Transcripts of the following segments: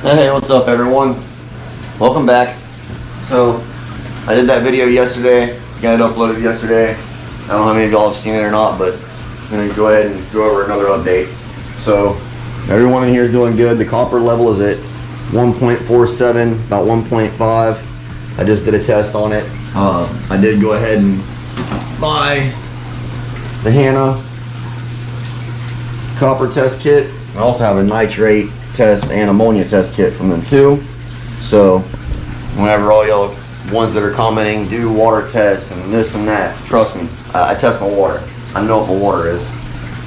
Hey, what's up everyone? Welcome back. So, I did that video yesterday, got it uploaded yesterday. I don't know how many of y'all have seen it or not, but I'm going to go ahead and go over another update. So, everyone in here is doing good. The copper level is at 1.47, about 1.5. I just did a test on it. I did go ahead and buy the Hannah copper test kit. I also have a nitrate test and ammonia test kit from them too. So whenever all y'all ones that are commenting do water tests and this and that, trust me, I test my water. I know what my water is.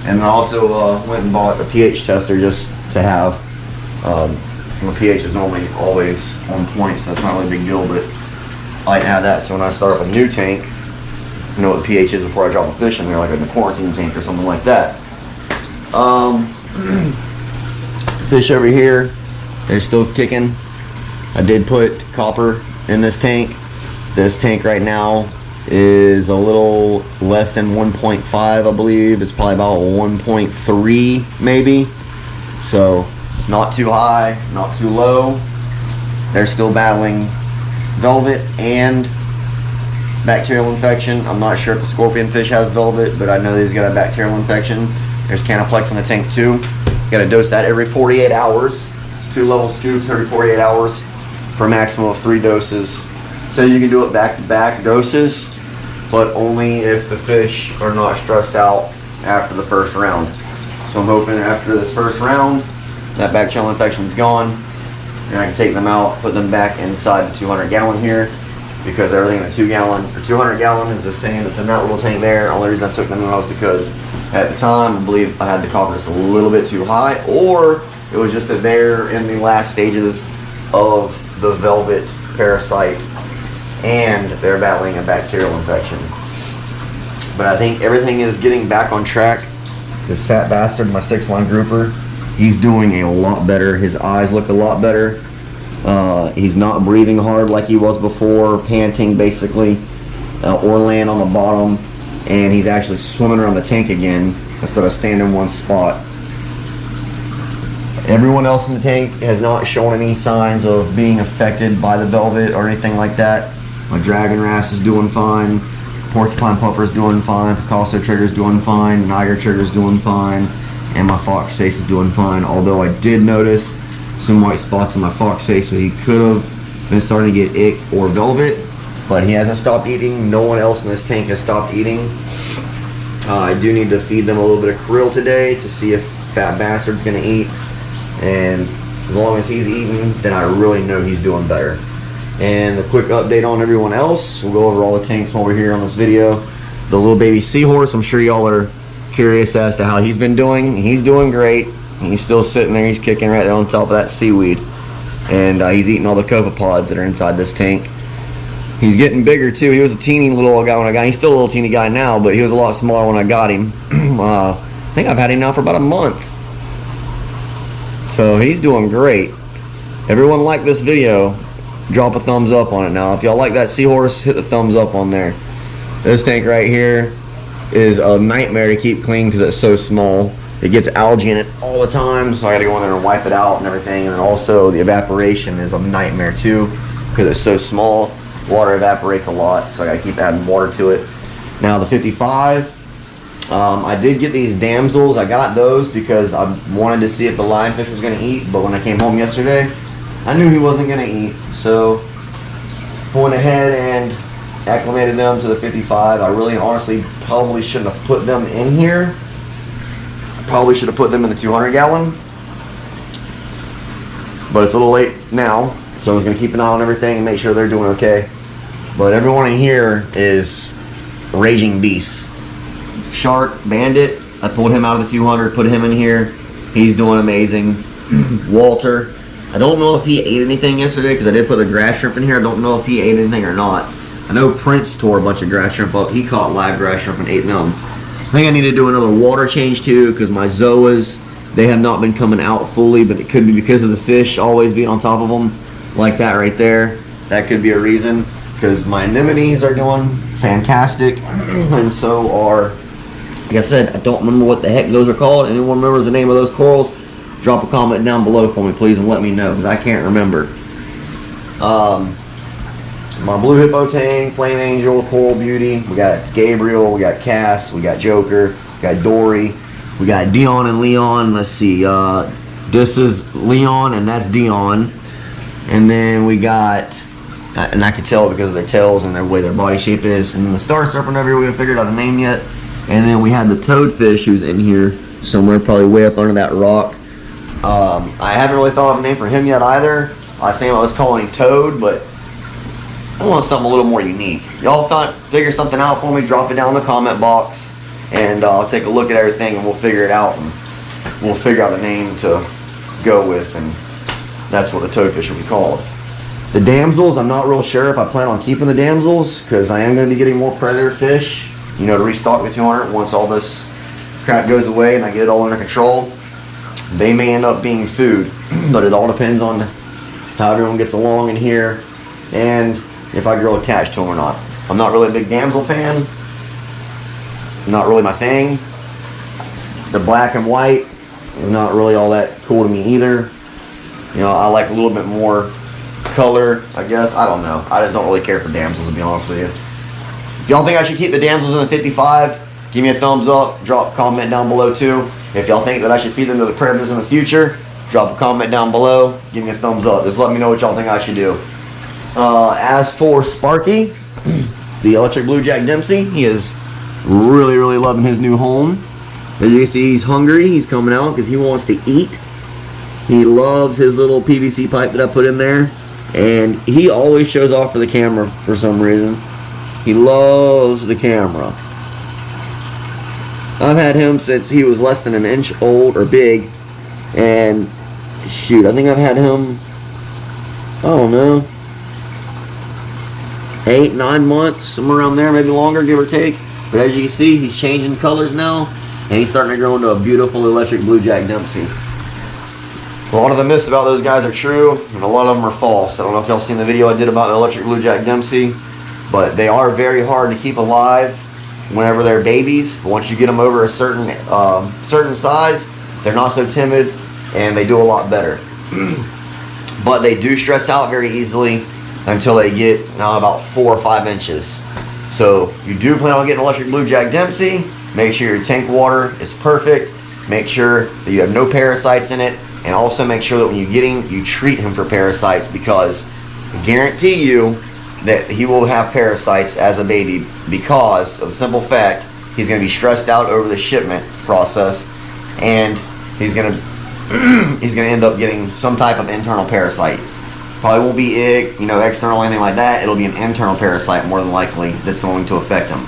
And I also went and bought a pH tester just to have. My pH is normally always on point, so that's not really a big deal, but I like to have that so when I start up a new tank, I know what the pH is before I drop a fish in there, like in a quarantine tank or something like that. Fish over here, they're still kicking. I did put copper in this tank. This tank right now is a little less than 1.5, I believe. It's probably about 1.3 maybe. So it's not too high, not too low. They're still battling velvet and bacterial infection. I'm not sure if the scorpion fish has velvet, but I know he's got a bacterial infection. There's Canoplex in the tank too. Got to dose that every 48 hours. It's 2 level scoops every 48 hours for a maximum of 3 doses. So you can do it back-to-back doses, but only if the fish are not stressed out after the first round. So I'm hoping after this first round, that bacterial infection is gone, and I can take them out, put them back inside the 200 gallon here, because everything in the 200 gallon is the same that's in that little tank there. The only reason I took them out was because at the time, I believe I had the copper just a little bit too high, or it was just that they're in the last stages of the velvet parasite and they're battling a bacterial infection. But I think everything is getting back on track. This fat bastard, my 6-line grouper, he's doing a lot better. His eyes look a lot better. He's not breathing hard like he was before, panting basically, or laying on the bottom. And he's actually swimming around the tank again instead of standing in one spot. Everyone else in the tank has not shown any signs of being affected by the velvet or anything like that. My dragon wrasse is doing fine, porcupine puffer is doing fine, Picasso trigger is doing fine, Niger trigger is doing fine, and my fox face is doing fine. Although I did notice some white spots in my fox face, so he could have been starting to get ick or velvet. But he hasn't stopped eating. No one else in this tank has stopped eating. I do need to feed them a little bit of krill today to see if fat bastard's gonna eat. And as long as he's eating, then I really know he's doing better. And a quick update on everyone else. We'll go over all the tanks while we're here on this video. The little baby seahorse, I'm sure y'all are curious as to how he's been doing. He's doing great. He's still sitting there, he's kicking right there on top of that seaweed. And he's eating all the copepods that are inside this tank. He's getting bigger too. He was a teeny little guy when I got him. He's still a little teeny guy now, but he was a lot smaller when I got him. I think I've had him now for about a month. So he's doing great. Everyone like this video, drop a thumbs up on it now. If y'all like that seahorse, hit the thumbs up on there. This tank right here is a nightmare to keep clean because it's so small. It gets algae in it all the time, so I gotta go in there and wipe it out and everything. And then also the evaporation is a nightmare too because it's so small. Water evaporates a lot, so I gotta keep adding water to it. Now the 55, I did get these damsels. I got those because I wanted to see if the lionfish was gonna eat, but when I came home yesterday, I knew he wasn't gonna eat. So I went ahead and acclimated them to the 55. I really honestly probably shouldn't have put them in here. I probably should have put them in the 200 gallon, but it's a little late now. So I was going to keep an eye on everything and make sure they're doing okay. But everyone in here is raging beasts. Shark, Bandit, I pulled him out of the 200, put him in here. He's doing amazing. Walter, I don't know if he ate anything yesterday because I did put the grass shrimp in here. I don't know if he ate anything or not. I know Prince tore a bunch of grass shrimp up. He caught live grass shrimp and ate them. I think I need to do another water change too because my zoas, they have not been coming out fully, but it could be because of the fish always being on top of them. Like that right there. That could be a reason because my anemones are doing fantastic and so are, like I said, I don't remember what the heck those are called. Anyone remembers the name of those corals? drop a comment down below for me, please, and let me know, because I can't remember. My blue hippo tank, flame angel, coral beauty. We got Gabriel, we got Cass, we got Joker, we got Dory, we got Dion and Leon. Let's see, this is Leon and that's Dion. And then we got, and I could tell because of their tails and the way their body shape is. And then the star serpent over here, we haven't figured out a name yet. And then we had the toadfish who's in here somewhere, probably way up under that rock. I haven't really thought of a name for him yet either. I think I was calling him Toad, but I want something a little more unique. Y'all figure something out for me, drop it down in the comment box, and I'll take a look at everything and we'll figure it out, and we'll figure out a name to go with, and that's what the toadfish will be called. The damsels, I'm not real sure if I plan on keeping the damsels, because I am going to be getting more predator fish, you know, to restock the 200 once all this crap goes away and I get it all under control. They may end up being food, but it all depends on how everyone gets along in here and if I grow attached to them or not. I'm not really a big damsel fan. Not really my thing. The black and white is not really all that cool to me either. You know, I like a little bit more color, I guess. I don't know. I just don't really care for damsels, to be honest with you. If y'all think I should keep the damsels in the 55, give me a thumbs up. Drop a comment down below too. If y'all think that I should feed them to the predators in the future, drop a comment down below. Give me a thumbs up. Just let me know what y'all think I should do. As for Sparky, the electric blue jack Dempsey, he is really loving his new home. As you can see, he's hungry. He's coming out because he wants to eat. He loves his little PVC pipe that I put in there, and he always shows off for the camera for some reason. He loves the camera. I've had him since he was less than an inch old or big, and shoot, I think I've had him, I don't know, 8-9 months, somewhere around there, maybe longer, give or take. But as you can see, he's changing colors now, and he's starting to grow into a beautiful electric blue jack Dempsey. A lot of the myths about those guys are true, and a lot of them are false. I don't know if y'all seen the video I did about the electric blue jack Dempsey, but they are very hard to keep alive whenever they're babies. But once you get them over a certain size, they're not so timid, and they do a lot better. But they do stress out very easily until they get about 4 or 5 inches. So if you do plan on getting electric blue jack Dempsey, make sure your tank water is perfect. Make sure that you have no parasites in it, and also make sure that when you get him, you treat him for parasites, because I guarantee you that he will have parasites as a baby because of the simple fact he's going to be stressed out over the shipment process, and he's going to end up getting some type of internal parasite. Probably won't be ick, you know, external or anything like that. It'll be an internal parasite more than likely that's going to affect him.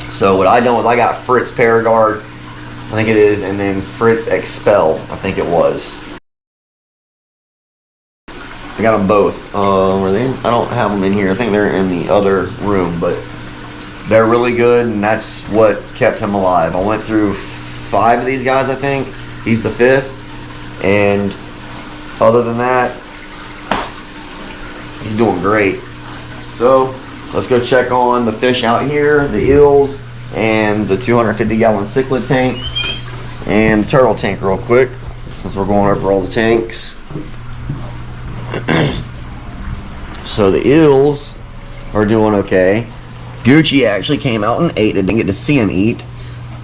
So what I done was I got Fritz Paragard, I think it is, and then Fritz Expel, I think it was. I got them both. Were they? I don't have them in here. I think they're in the other room, but they're really good, and that's what kept him alive. I went through 5 of these guys, I think. He's the 5th, and other than that, he's doing great. So let's go check on the fish out here, the eels, and the 250-gallon cichlid tank, and the turtle tank real quick, since we're going over all the tanks. So the eels are doing okay. Gucci actually came out and ate. I didn't get to see him eat.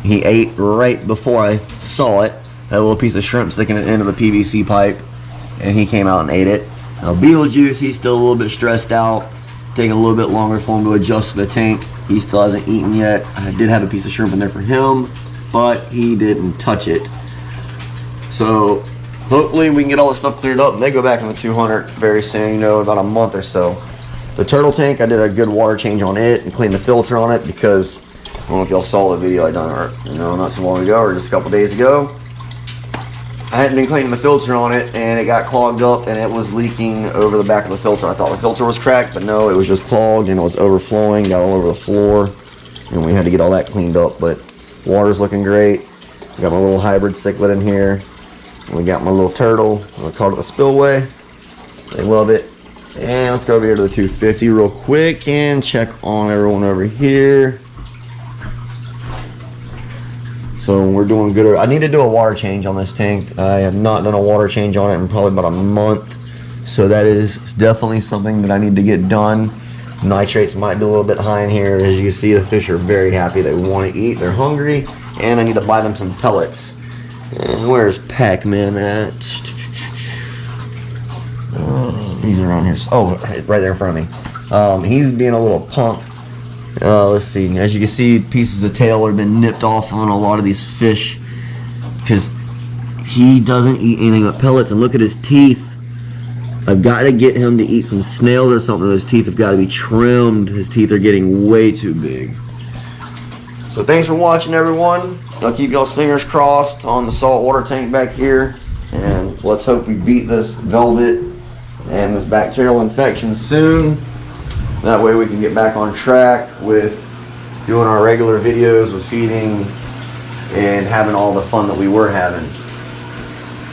He ate right before I saw it. That little piece of shrimp sticking at the end of the PVC pipe, and he came out and ate it. Now Beetlejuice, he's still a little bit stressed out. Taking a little bit longer for him to adjust to the tank. He still hasn't eaten yet. I did have a piece of shrimp in there for him, but he didn't touch it. So hopefully we can get all this stuff cleared up and they go back in the 200 very soon, you know, about a month or so. The turtle tank, I did a good water change on it and cleaned the filter on it, because I don't know if y'all saw the video I done, you know, not too long ago or just a couple days ago. I hadn't been cleaning the filter on it, and it got clogged up, and it was leaking over the back of the filter. I thought the filter was cracked, but no, it was just clogged, and it was overflowing, got all over the floor, and we had to get all that cleaned up. But water's looking great. Got my little hybrid cichlid in here. We got my little turtle. I called it the spillway. They love it. And let's go over here to the 250 real quick and check on everyone over here. So we're doing good. I need to do a water change on this tank. I have not done a water change on it in probably about a month. So that is definitely something that I need to get done. Nitrates might be a little bit high in here. As you can see, the fish are very happy. They want to eat. They're hungry. And I need to buy them some pellets. And where's Pac-Man at? He's around here. Oh, right there in front of me. He's being a little punk. Let's see. As you can see, pieces of tail have been nipped off on a lot of these fish because he doesn't eat anything but pellets. And look at his teeth. I've got to get him to eat some snails or something. His teeth have got to be trimmed. His teeth are getting way too big. So thanks for watching, everyone. I'll keep y'all's fingers crossed on the saltwater tank back here. And let's hope we beat this velvet and this bacterial infection soon. That way we can get back on track with doing our regular videos with feeding and having all the fun that we were having.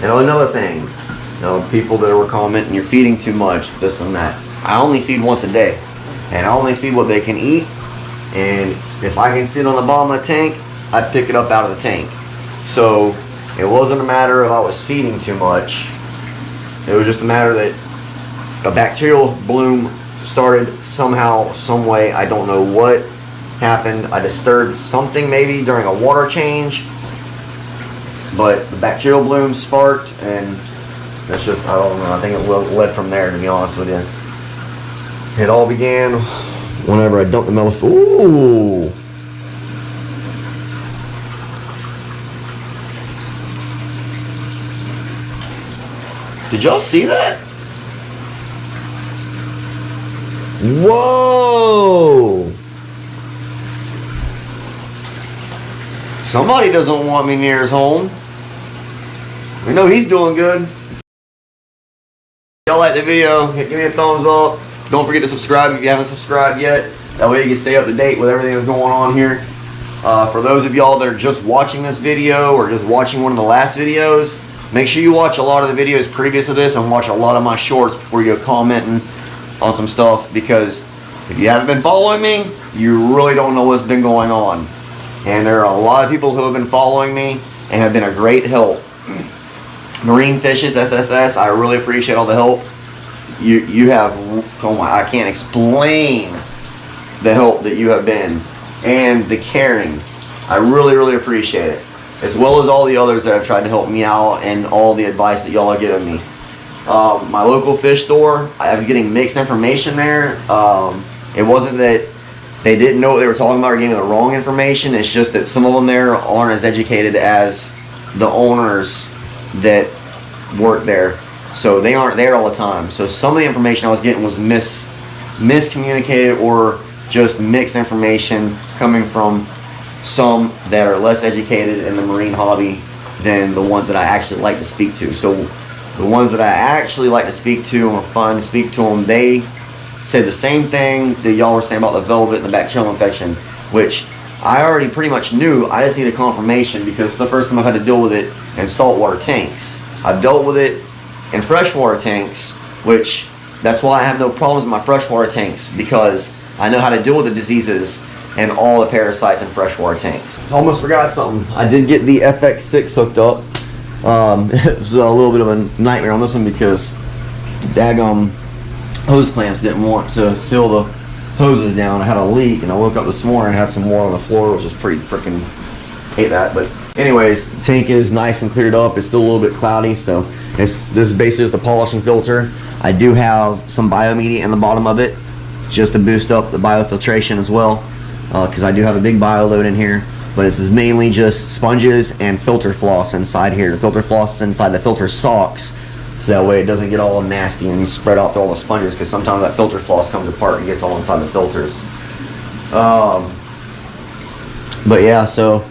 And another thing, you know, people that were commenting, you're feeding too much, this and that. I only feed once a day. And I only feed what they can eat. And if I can sit on the bottom of the tank, I pick it up out of the tank. So it wasn't a matter of I was feeding too much. It was just a matter that a bacterial bloom started somehow, some way. I don't know what happened. I disturbed something maybe during a water change, but the bacterial bloom sparked, and that's just, I don't know, I think it led from there, to be honest with you. It all began whenever I dumped the melon. Ooh! Did y'all see that? Whoa! Somebody doesn't want me near his home. We know he's doing good. Y'all like the video, give me a thumbs up. Don't forget to subscribe if you haven't subscribed yet. That way you can stay up to date with everything that's going on here. For those of y'all that are just watching this video or just watching one of the last videos, make sure you watch a lot of the videos previous to this and watch a lot of my shorts before you go commenting on some stuff, because if you haven't been following me, you really don't know what's been going on. And there are a lot of people who have been following me and have been a great help. Marine Fishes SSS, I really appreciate all the help. You have, oh my, I can't explain the help that you have been and the caring. I really appreciate it, as well as all the others that have tried to help me out and all the advice that y'all are giving me. My local fish store, I was getting mixed information there. It wasn't that they didn't know what they were talking about or giving the wrong information. It's just that some of them there aren't as educated as the owners that work there. So they aren't there all the time. So some of the information I was getting was miscommunicated or just mixed information coming from some that are less educated in the marine hobby than the ones that I actually like to speak to. So the ones that I actually like to speak to and are fun to speak to them, they said the same thing that y'all were saying about the velvet and the bacterial infection, which I already pretty much knew. I just needed confirmation because it's the first time I've had to deal with it in saltwater tanks. I've dealt with it in freshwater tanks, which that's why I have no problems with my freshwater tanks, because I know how to deal with the diseases and all the parasites in freshwater tanks. Almost forgot something. I did get the FX6 hooked up. It was a little bit of a nightmare on this one because the daggum hose clamps didn't want to seal the hoses down. I had a leak and I woke up this morning and had some water on the floor, which is pretty freaking, hate that. But anyways, the tank is nice and cleared up. It's still a little bit cloudy, so this is basically just a polishing filter. I do have some biomedia in the bottom of it just to boost up the biofiltration as well, because I do have a big bio load in here. But this is mainly just sponges and filter floss inside here. The filter floss is inside the filter socks, so that way it doesn't get all nasty and spread out through all the sponges, because sometimes that filter floss comes apart and gets all inside the filters. But yeah, so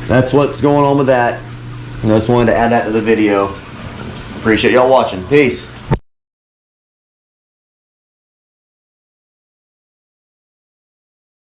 that's what's going on with that. I just wanted to add that to the video. Appreciate y'all watching. Peace.